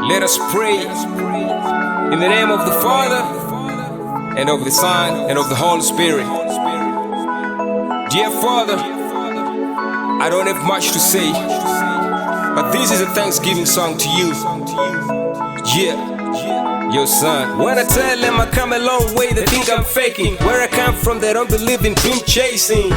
Let us pray in the name of the Father, and of the Son, and of the Holy Spirit. Dear Father, I don't have much to say, but this is a Thanksgiving song to you. Your son. When I tell them I come a long way, they think I'm faking. Where I come from, they don't believe in dream chasing.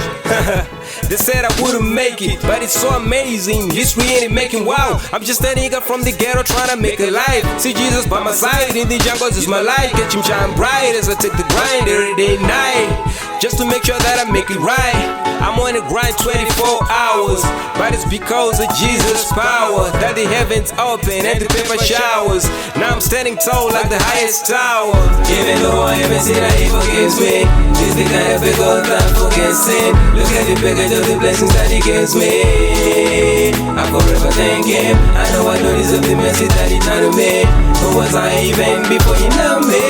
They said I wouldn't make it, but it's so amazing. History ain't making wow. I'm just a nigga from the ghetto trying to make a life. See Jesus by my side in the jungles is my light. Catch him shine bright as I take the grind every day night, just to make sure that I make it right. I'm on the grind 24 hours, but it's because of Jesus' power that the heavens open and the paper showers. Now I'm standing tall like the highest tower. Even though I haven't seen how he forgives me, this the kind of big old that forgets sin. Look at the package of the blessings that he gives me. I forever thank him. I know I don't deserve the mercy that he done to me. Who was I even before he loved me?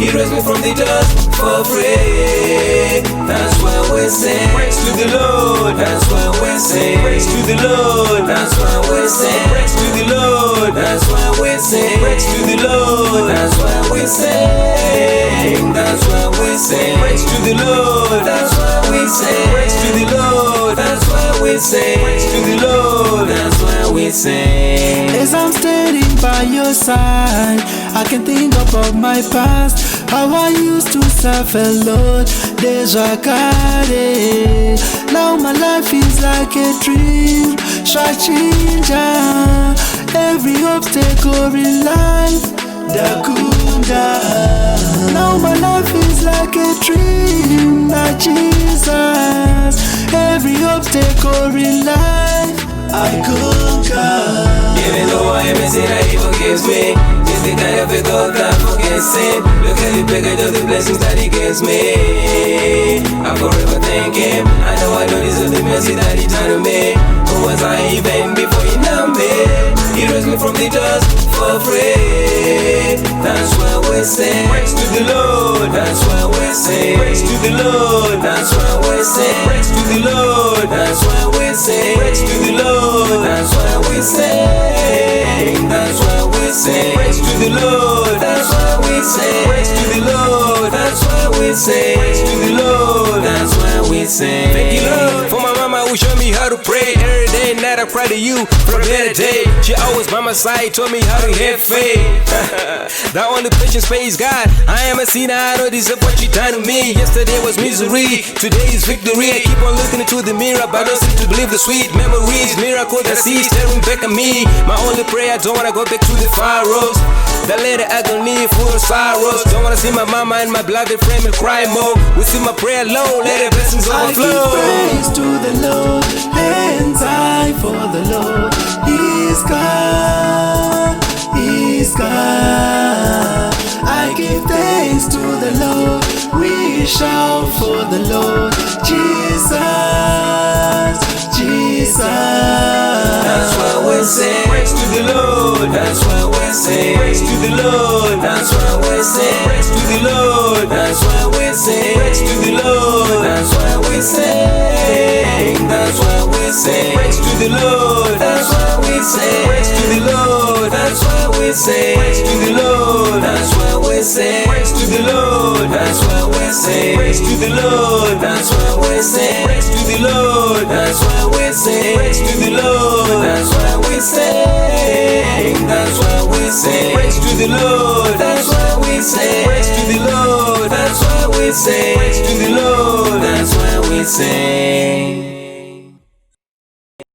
He raised me from the dust for free. That's why we sing. Praise to the Lord. That's why we sing. Praise to the Lord. That's why we sing. Praise to the Lord. That's why we sing. Praise to the Lord. That's why we sing. That's why we sing. Praise to the Lord. That's why we sing. Praise to the Lord. That's why we sing. Praise to the Lord. That's why we sing. As I'm standing by your side, I can think about my past, how I used to suffer, Lord. Deja Kare. Now my life is like a dream, Shachinja. Every obstacle in life, Dakunda. Now my life is like a dream, that Jesus. Every obstacle in life, I conquer. Even though I haven't seen how he forgives me, this the kind of big old that forgets sin. Look at the package of the blessings that he gives me. I forever thank him. I know I don't deserve the mercy that he done to me. Who was I even before he loved me? He raised me from the dust for free. That's why we sing. Praise to the Lord. That's why we sing. Praise to the Lord. That's why we sing. Praise to the Lord. That's why we sing. Praise to the Lord. That's why we sing. That's why we sing. Praise to the Lord. That's why we sing. Praise to the Lord. That's why we sing. Praise to the Lord. That's why we sing. Thank you, Lord, for my mama who showed me how to pray. Every day and night I cry to you for a better day. She always by my side, told me how to have faith. The only patience pays God. I am a sinner, I don't deserve what you done to me. Yesterday was misery, today is victory. I keep on looking into the mirror, but I don't seem to believe the sweet memories. Miracles I see staring back at me. My only prayer, I don't wanna go back to the furrows. That lady agony full of sorrows. Don't wanna see my mama and my beloved friend and cry more. We see my prayer low, let the blessings I overflow. give praise to the Lord, hands high for the Lord. He's God, He's God. I give thanks to the Lord, we shout for the Lord. Jesus, Jesus. That's why we sing. Praise to the Lord. That's why we sing. Praise to the Lord. That's why we sing. Praise to the Lord. That's why we sing. Praise to the Lord. That's why we sing. That's why we sing. Praise to the Lord. That's why we sing. Praise to the Lord. That's why we sing. Praise to the Lord. That's why we sing. Praise to the Lord. That's why we sing. Praise to the Lord. That's why we sing. Praise to the Lord. That's why we sing. Praise to the Lord. That's why we sing. That's why we sing. Praise to the Lord. That's why we sing. Praise to the Lord. That's why we sing. Praise to the Lord. That's why we sing.